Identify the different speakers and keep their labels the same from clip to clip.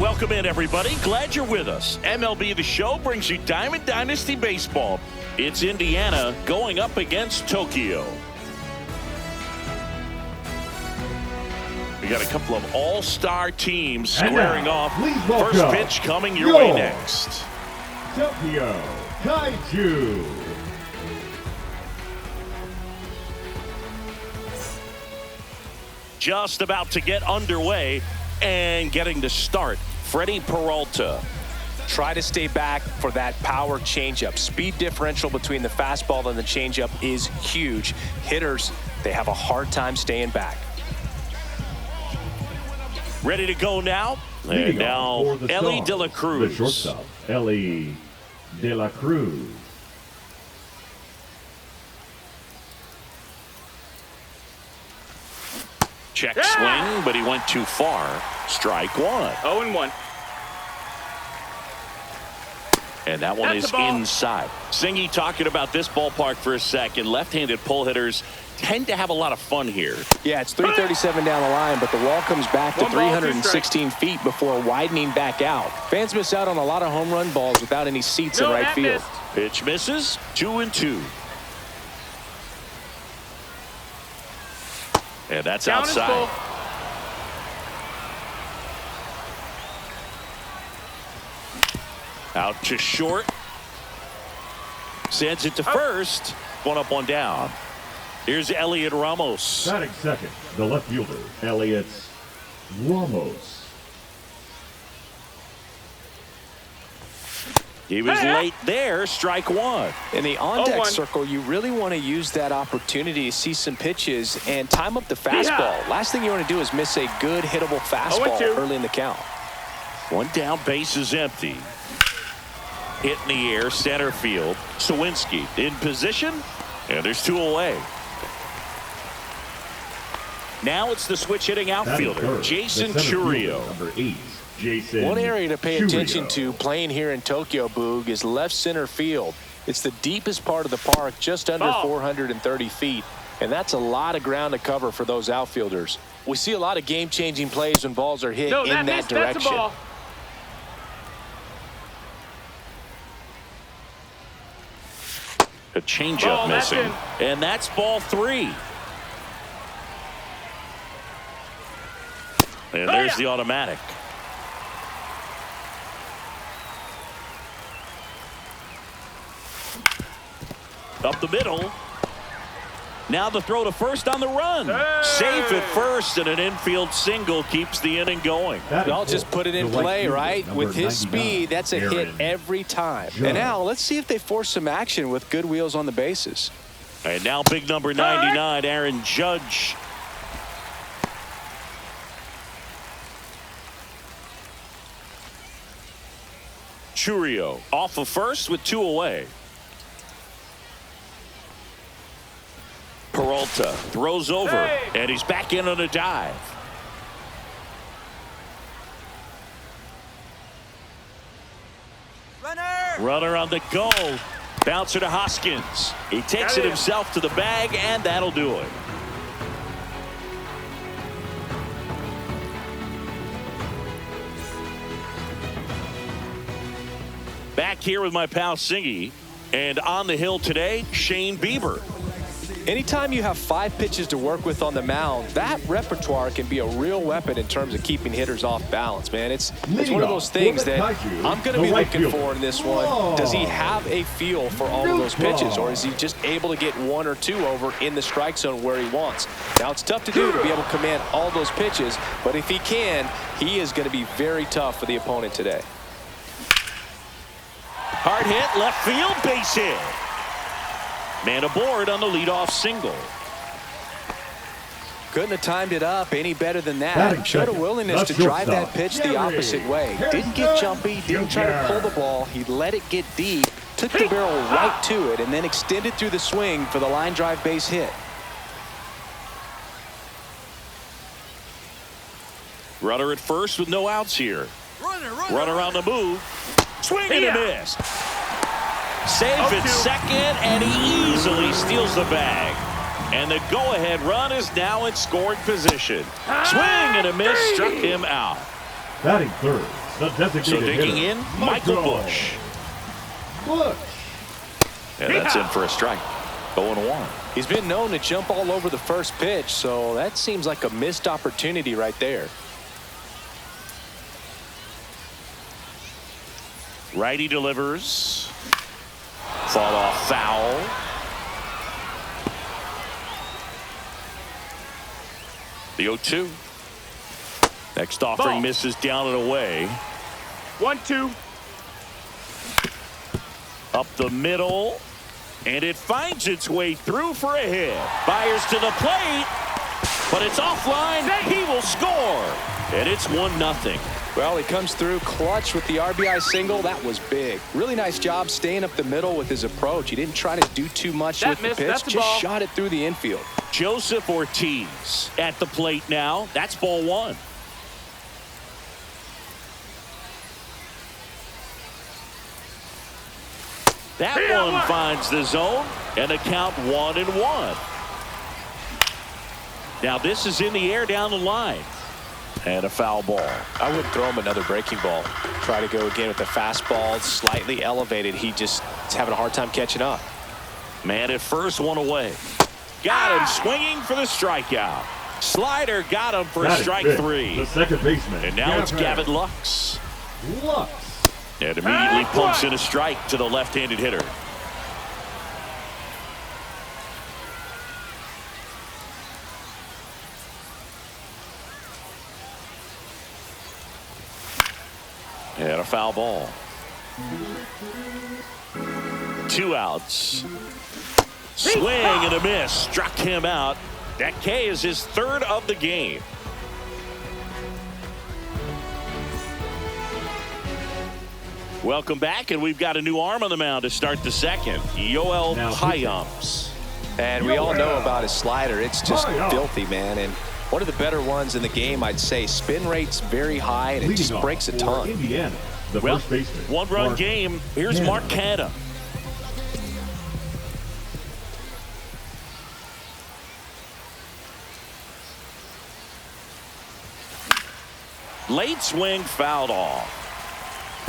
Speaker 1: Welcome in, everybody. Glad you're with us. MLB The Show brings you Diamond Dynasty Baseball. It's Indiana going up against Tokyo. We got a couple of all-star teams squaring off. First pitch coming your way next.
Speaker 2: Tokyo Kaiju.
Speaker 1: Just about to get underway and getting to start. Freddie Peralta.
Speaker 3: Try to stay back for that power changeup. Speed differential between the fastball and the changeup is huge. Hitters, they have a hard time staying back.
Speaker 1: Ready to go now. And now, Ellie De La Cruz.
Speaker 2: The shortstop, Ellie De La Cruz.
Speaker 1: Check swing, but he went too far. Strike one.
Speaker 4: 0-1.
Speaker 1: And that one is inside. Singy talking about this ballpark for a second. Left-handed pull hitters tend to have a lot of fun here.
Speaker 3: Yeah, it's 337 down the line, but the wall comes back to 316 feet before widening back out. Fans miss out on a lot of home run balls without any seats in right field.
Speaker 1: Pitch misses. 2-2. And that's outside. Out to short. Sends it to first. One up, one down. Here's Elliot Ramos.
Speaker 2: Batting second, the left fielder, Elliot Ramos.
Speaker 1: He was late there. Strike one.
Speaker 3: In the on-deck circle, you really want to use that opportunity to see some pitches and time up the fastball. Last thing you want to do is miss a good hittable fastball early in the count.
Speaker 1: One down, base is empty. Hit in the air, center field. Sawinski in position, and there's two away. Now it's the switch hitting outfielder, Jason Churio.
Speaker 2: Number 8, Jason.
Speaker 3: One area to pay
Speaker 2: Churio.
Speaker 3: attention to playing here in Tokyo, Boog, is left center field. It's the deepest part of the park, just under 430 feet, and that's a lot of ground to cover for those outfielders. We see a lot of game-changing plays when balls are hit in that direction.
Speaker 1: A changeup missing, and that's ball three. And there's the automatic. Up the middle. Now the throw to first on the run. Safe at first, and an infield single keeps the inning going.
Speaker 3: Y'all just put it in play, right? With his speed, that's a hit every time. And now let's see if they force some action with good wheels on the bases.
Speaker 1: And now big number 99, Aaron Judge. Churio off of first with two away. Peralta throws over, and he's back in on a dive. Runner on the go. Bouncer to Hoskins. He takes it himself to the bag, and that'll do it. Back here with my pal Singy, and on the hill today, Shane Bieber.
Speaker 3: Anytime you have 5 pitches to work with on the mound, that repertoire can be a real weapon in terms of keeping hitters off balance, man. It's one of those things that I'm going to be looking for in this one. Does he have a feel for all of those pitches, or is he just able to get 1 or 2 over in the strike zone where he wants? Now, it's tough to do to be able to command all those pitches, but if he can, he is going to be very tough for the opponent today.
Speaker 1: Hard hit, left field, base hit. Man aboard on the leadoff single.
Speaker 3: Couldn't have timed it up any better than that. Showed a willingness to drive that pitch the opposite way. Didn't get jumpy, didn't try to pull the ball. He let it get deep, took the barrel right to it, and then extended through the swing for the line drive base hit.
Speaker 1: Runner at first with no outs here. Runner on the move. Swing and a miss. Safe at second, and he easily steals the bag. And the go-ahead run is now in scoring position. Swing and a miss struck him out.
Speaker 2: Batting third, The designated
Speaker 1: So digging
Speaker 2: hitter,
Speaker 1: in, Michael Bush. And that's in for a strike. 0-1.
Speaker 3: He's been known to jump all over the first pitch, so that seems like a missed opportunity right there.
Speaker 1: Righty delivers. Fought off foul. The 0-2. Next offering misses down and away.
Speaker 4: 1-2.
Speaker 1: Up the middle. And it finds its way through for a hit. Fires to the plate. But it's offline. He will score. And it's 1-0.
Speaker 3: Well, he comes through clutch with the RBI single. That was big. Really nice job staying up the middle with his approach. He didn't try to do too much with the pitch. Just shot it through the infield.
Speaker 1: Joseph Ortiz at the plate now. That's ball 1. That one finds the zone, and the count 1-1. Now this is in the air down the line. And a foul ball.
Speaker 3: I wouldn't throw him another breaking ball. Try to go again with the fastball, slightly elevated. He just is having a hard time catching up.
Speaker 1: Man at first, one away. Got him swinging for the strikeout. Slider got him for strike 3.
Speaker 2: The second baseman.
Speaker 1: And now it's Gavin Lux. And immediately pumps in a strike to the left-handed hitter. And a foul ball. 2 outs. Swing and a miss. Struck him out. That K is his 3rd of the game. Welcome back, and we've got a new arm on the mound to start the second. Yoel Payamps.
Speaker 3: And we all know about his slider. It's just filthy, man. And one of the better ones in the game, I'd say. Spin rate's very high, and it just breaks a ton.
Speaker 2: Indiana, the
Speaker 1: Well,
Speaker 2: first baseman,
Speaker 1: 1-run game. Here's Mark Canha. Late swing fouled off.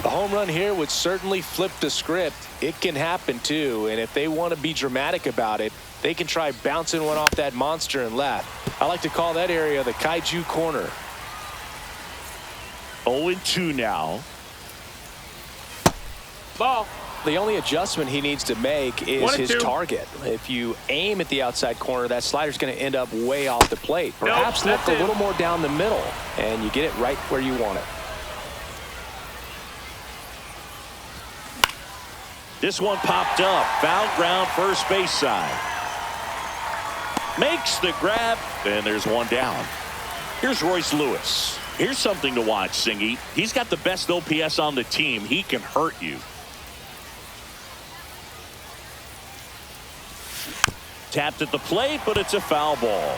Speaker 3: A home run here would certainly flip the script. It can happen too, and if they want to be dramatic about it, they can try bouncing one off that monster and left. I like to call that area the Kaiju corner.
Speaker 1: 0-2 now.
Speaker 4: Ball.
Speaker 3: The only adjustment he needs to make is his target. If you aim at the outside corner, that slider's going to end up way off the plate. Perhaps look a little more down the middle, and you get it right where you want it.
Speaker 1: This one popped up. Foul ground, first base side. Makes the grab, and there's one down. Here's Royce Lewis. Here's something to watch, Singy. He's got the best OPS on the team. He can hurt you. Tapped at the plate, but it's a foul ball.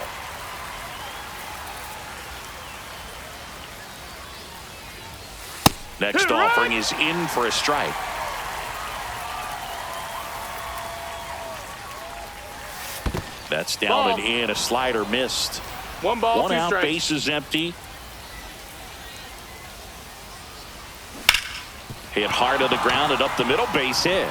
Speaker 1: Next offering is in for a strike. That's down and in. A slider missed.
Speaker 4: 1 ball,
Speaker 1: 1
Speaker 4: 2
Speaker 1: out,
Speaker 4: strikes.
Speaker 1: base is empty. Hit hard to the ground and up the middle, base hit.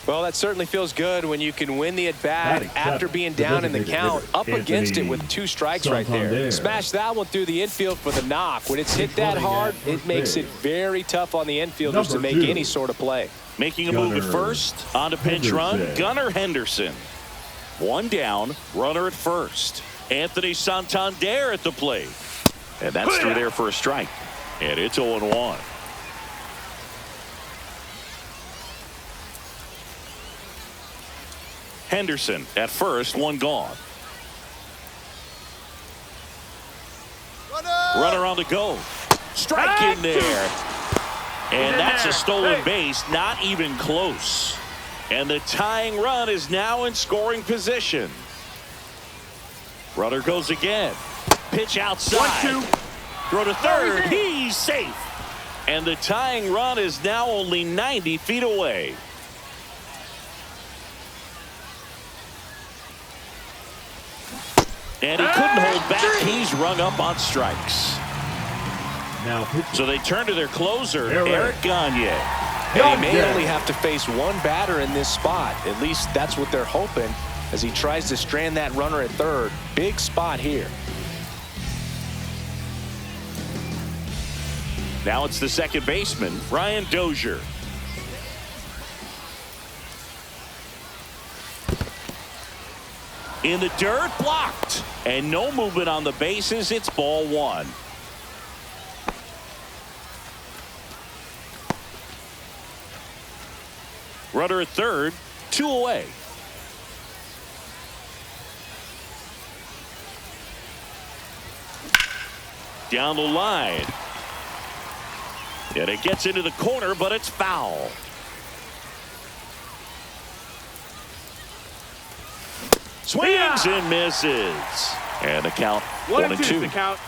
Speaker 3: Well, that certainly feels good when you can win the at-bat after being down in the count, up against it with 2 strikes right there. Smash that one through the infield for the knock. When it's hit that hard, it makes it very tough on the infielders to make any sort of play.
Speaker 1: Making a move at first, on to pinch run, Gunnar Henderson. 1 down, runner at first. Anthony Santander at the plate. And that's through there for a strike. And it's 0-1. Henderson at first, 1 gone. Runner on the go. Strike in there. And that's a stolen base, not even close. And the tying run is now in scoring position. Runner goes again. Pitch outside.
Speaker 4: 1-2.
Speaker 1: Throw to third. He's safe. And the tying run is now only 90 feet away. And he couldn't hold back. He's rung up on strikes.
Speaker 2: Now pitching.
Speaker 1: So they turn to their closer, Eric Gagne.
Speaker 3: And he may only have to face one batter in this spot. At least that's what they're hoping as he tries to strand that runner at third. Big spot here.
Speaker 1: Now it's the second baseman, Brian Dozier. In the dirt, blocked. And no movement on the bases. It's ball one. Runner at third, 2 away. Down the line. And it gets into the corner, but it's foul. Swings and misses. And the count 1-2.
Speaker 4: The count.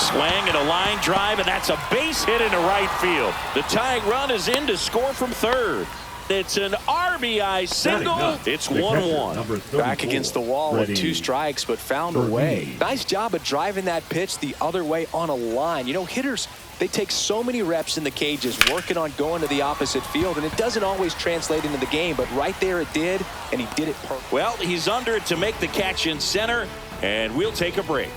Speaker 1: Swing and a line drive, and that's a base hit into right field. The tying run is in to score from third. It's an RBI single. It's 1-1.
Speaker 3: Back against the wall with 2 strikes, but found a way. Nice job of driving that pitch the other way on a line. You know, hitters, they take so many reps in the cages working on going to the opposite field, and it doesn't always translate into the game, but right there it did, and he did it perfect.
Speaker 1: Well, he's under it to make the catch in center, and we'll take a break.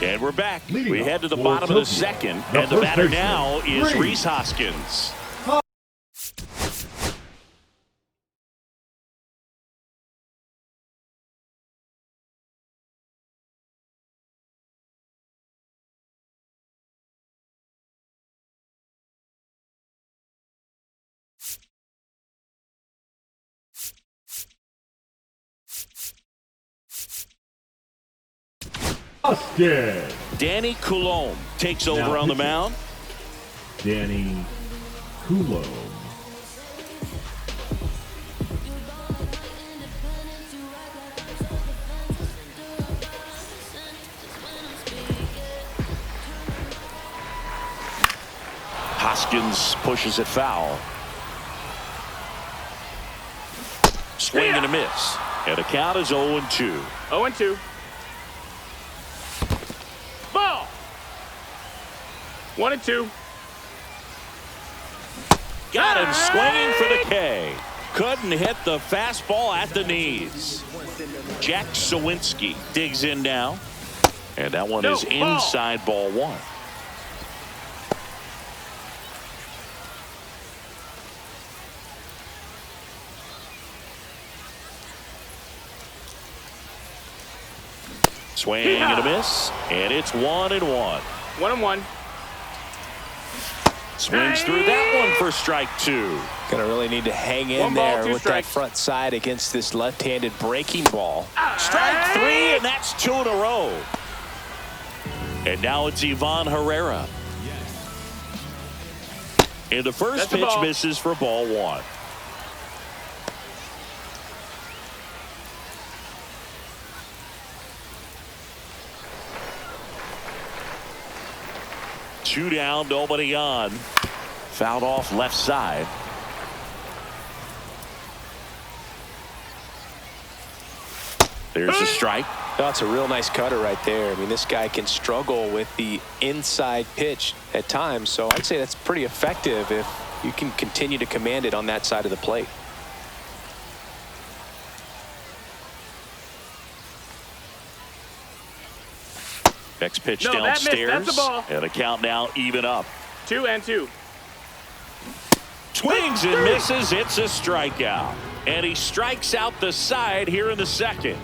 Speaker 1: And we're back. We head to the bottom of the second, and the batter now is Rhys Hoskins.
Speaker 2: Hoskins.
Speaker 1: Danny Coulombe takes over on the mound.
Speaker 2: Danny Coulombe.
Speaker 1: Hoskins pushes it foul. Swing and a miss. And the count is 0-2.
Speaker 4: 0-2. Ball. 1-2.
Speaker 1: Got him swinging for the K. Couldn't hit the fastball at the knees. Jack Sawinski digs in now. And that one is inside ball one. Swing and a miss, and it's 1-1.
Speaker 4: 1-1.
Speaker 1: Swings through that one for strike two.
Speaker 3: Gonna really need to hang in there with that front side against this left-handed breaking ball.
Speaker 1: Strike three, and that's 2 in a row. And now it's Ivan Herrera. And the first pitch misses for ball one. Two down, nobody on. Fouled off left side. There's a strike.
Speaker 3: That's a real nice cutter right there. I mean, this guy can struggle with the inside pitch at times, so I'd say that's pretty effective if you can continue to command it on that side of the plate.
Speaker 1: Next pitch downstairs.
Speaker 4: That's a ball.
Speaker 1: And a count now even up.
Speaker 4: 2-2.
Speaker 1: Swings and misses. It's a strikeout. And he strikes out the side here in the second.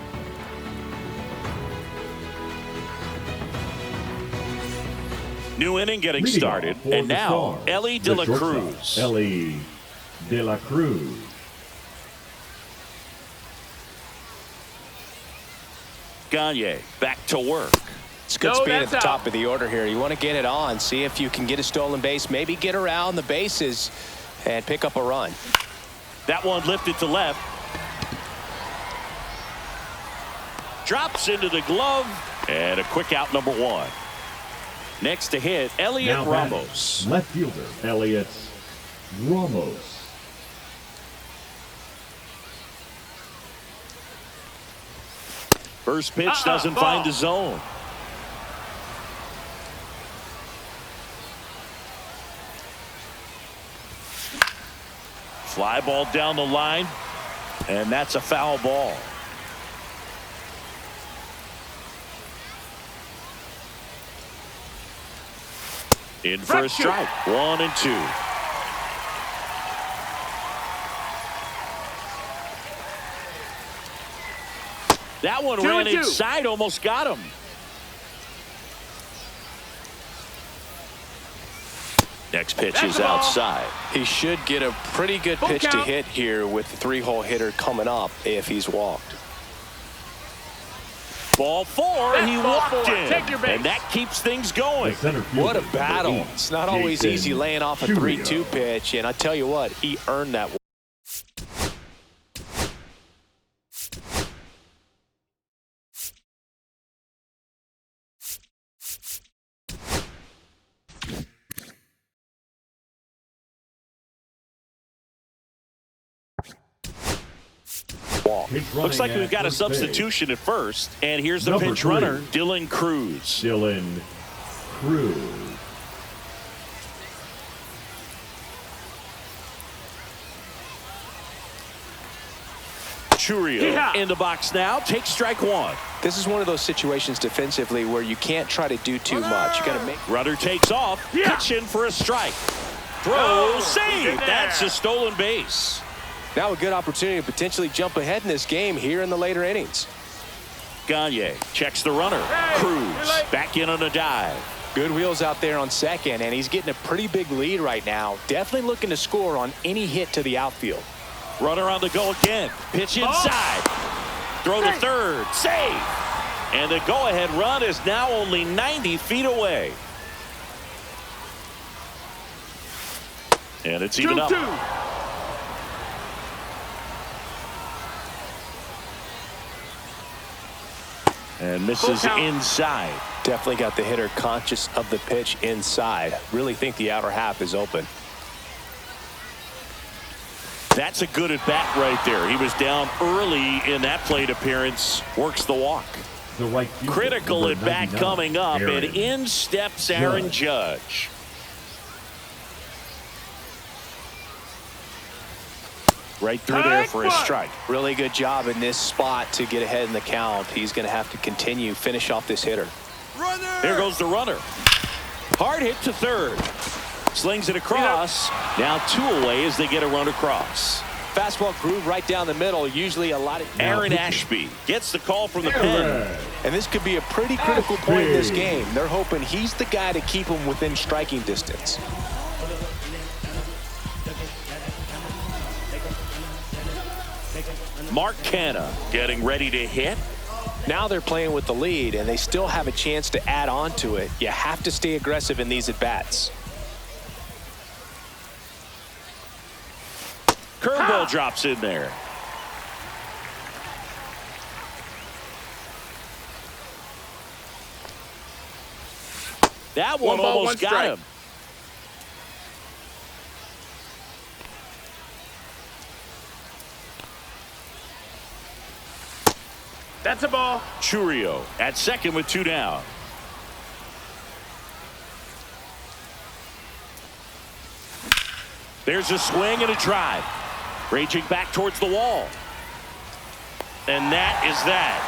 Speaker 1: New inning getting started. And now Ellie De La Cruz.
Speaker 2: Ellie De La Cruz.
Speaker 1: Gagne back to work.
Speaker 3: It's good speed at the top of the order here. You want to get it on, see if you can get a stolen base, maybe get around the bases and pick up a run.
Speaker 1: That one lifted to left. Drops into the glove, and a quick out, number one. Next to hit, Elliot
Speaker 2: Now batting,
Speaker 1: Ramos.
Speaker 2: left fielder, Elliot Ramos.
Speaker 1: First pitch doesn't find the zone. Fly ball down the line, and that's a foul ball. In for a strike. 1-2. That one ran inside, almost got him. Next pitch is outside.
Speaker 3: He should get a pretty good pitch to hit here with the 3-hole hitter coming up if he's walked.
Speaker 1: Ball 4, he walked in, and that keeps things going.
Speaker 3: What a battle. It's not always easy laying off a 3-2 pitch, and I tell you what, he earned that one.
Speaker 1: Looks like we've got a substitution at first, and here's the pinch runner, Dylan Cruz.
Speaker 2: Dylan Cruz.
Speaker 1: Churio in the box now, takes strike 1.
Speaker 3: This is one of those situations defensively where you can't try to do too much. You got to make.
Speaker 1: Runner takes off, pitch in for a strike. Throw, save. That's a stolen base.
Speaker 3: Now a good opportunity to potentially jump ahead in this game here in the later innings.
Speaker 1: Gagne checks the runner. Cruz back in on a dive.
Speaker 3: Good wheels out there on second, and he's getting a pretty big lead right now. Definitely looking to score on any hit to the outfield.
Speaker 1: Runner on the go again. Pitch inside. Throw to third. Save. And the go-ahead run is now only 90 feet away. And it's even up. And misses inside.
Speaker 3: Definitely got the hitter conscious of the pitch inside. Really think the outer half is open.
Speaker 1: That's a good at bat right there. He was down early in that plate appearance. Works the walk.
Speaker 2: The right fielder,
Speaker 1: critical at bat coming up, and in steps Aaron Judge. Right through there for a strike.
Speaker 3: Really good job in this spot to get ahead in the count. He's going to have to continue, finish off this hitter.
Speaker 1: There goes the runner. Hard hit to third. Slings it across. Now 2 away as they get a run across.
Speaker 3: Fastball groove right down the middle. Usually a lot of.
Speaker 1: Aaron Ashby gets the call from the pen.
Speaker 3: And this could be a pretty critical point in this game. They're hoping he's the guy to keep him within striking distance.
Speaker 1: Mark Canha getting ready to hit.
Speaker 3: Now they're playing with the lead, and they still have a chance to add on to it. You have to stay aggressive in these at-bats.
Speaker 1: Curveball drops in there. That one almost got him.
Speaker 4: That's a ball.
Speaker 1: Churio at second with 2 down. There's a swing and a drive. Raging back towards the wall. And that is that.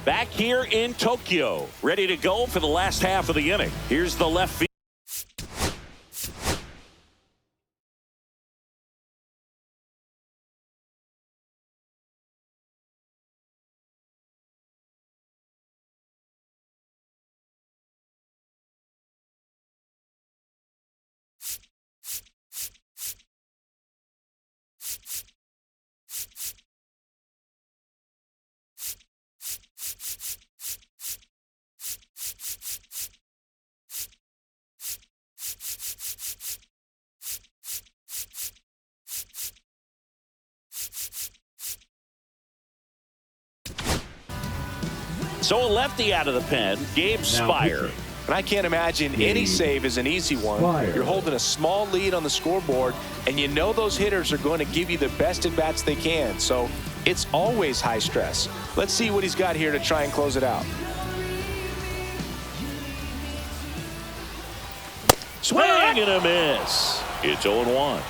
Speaker 1: Back here in Tokyo, ready to go for the last half of the inning. Here's the left field. So a lefty out of the pen, Gabe Spire.
Speaker 3: And I can't imagine any save is an easy one. You're holding a small lead on the scoreboard, and you know those hitters are going to give you the best at-bats they can. So it's always high stress. Let's see what he's got here to try and close it out.
Speaker 1: Swing and a miss. It's 0-1.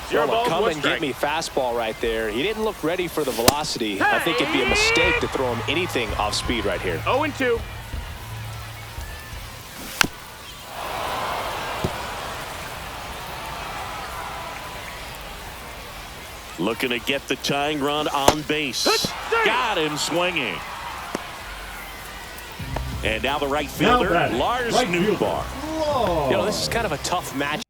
Speaker 3: Come and get me fastball right there. He didn't look ready for the velocity. I think it'd be a mistake to throw him anything off speed right here.
Speaker 4: 0-2.
Speaker 1: Looking to get the tying run on base. Got him swinging. And now the right fielder, Lars Newbar.
Speaker 3: You know, this is kind of a tough match.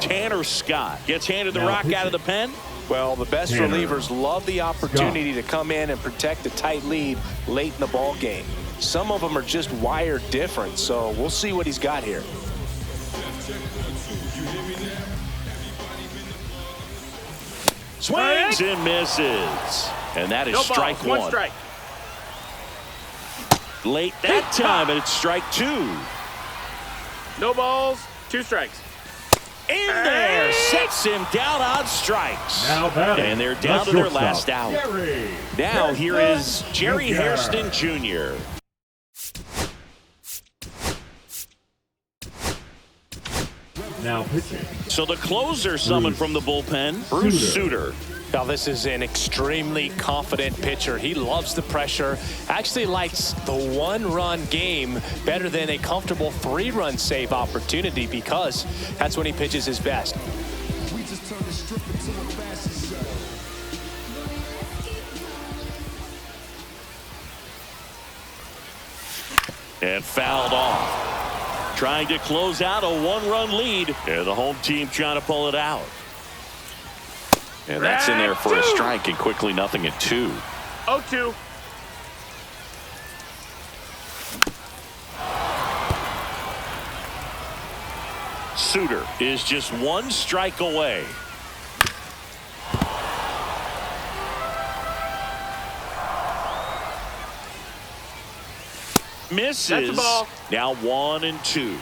Speaker 1: Tanner Scott gets handed the rock out of the pen.
Speaker 3: Well, the best relievers love the opportunity to come in and protect a tight lead late in the ball game. Some of them are just wired different, so we'll see what he's got here.
Speaker 1: Swings and misses. And that is strike one.
Speaker 4: One strike.
Speaker 1: Late that time, and it's strike two.
Speaker 4: No balls, 2 strikes.
Speaker 1: In there, sets him down on strikes. And they're down to their last out. Now here is Jerry Hairston Jr.
Speaker 2: Now pitching.
Speaker 1: So the closer summoned from the bullpen, Bruce Sutter.
Speaker 3: Now, this is an extremely confident pitcher. He loves the pressure, actually likes the one-run game better than a comfortable 3-run save opportunity because that's when he pitches his best.
Speaker 1: And fouled off. Trying to close out a 1-run lead, and the home team trying to pull it out. And that's in there for a strike, and quickly 0-2.
Speaker 4: 0-2.
Speaker 1: Sutter is just 1 strike away. Misses.
Speaker 4: That's a ball.
Speaker 1: Now 1-2.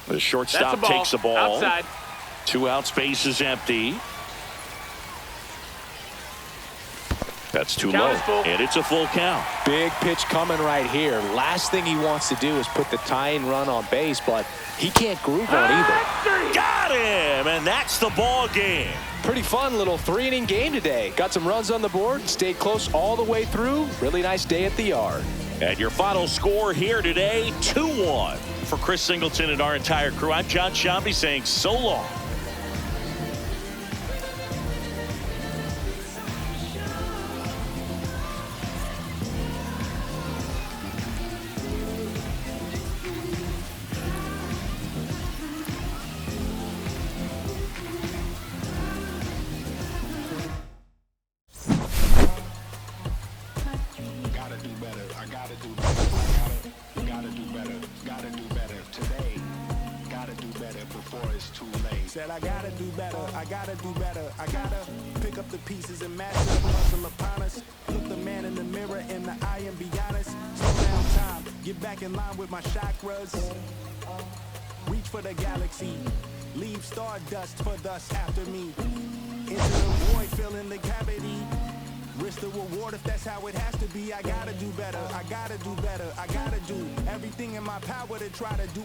Speaker 1: The shortstop takes the ball.
Speaker 4: Outside.
Speaker 1: 2 outs, base is empty. That's too low, and it's a full count.
Speaker 3: Big pitch coming right here. Last thing he wants to do is put the tying run on base, but he can't groove on either.
Speaker 1: Got him, and that's the ball game.
Speaker 3: Pretty fun little 3-inning game today. Got some runs on the board, stayed close all the way through. Really nice day at the yard.
Speaker 1: And your final score here today, 2-1. For Chris Singleton and our entire crew, I'm John Shambi saying so long.
Speaker 5: Said I gotta do better, I gotta do better, I gotta pick up the pieces and match the puzzle upon us. Look the man in the mirror in the eye and be honest. Slow down time, get back in line with my chakras. Reach for the galaxy, leave stardust for thus after me. Into the void, fill in the cavity. Risk the reward if that's how it has to be. I gotta do better, I gotta do better, I gotta do everything in my power to try to do.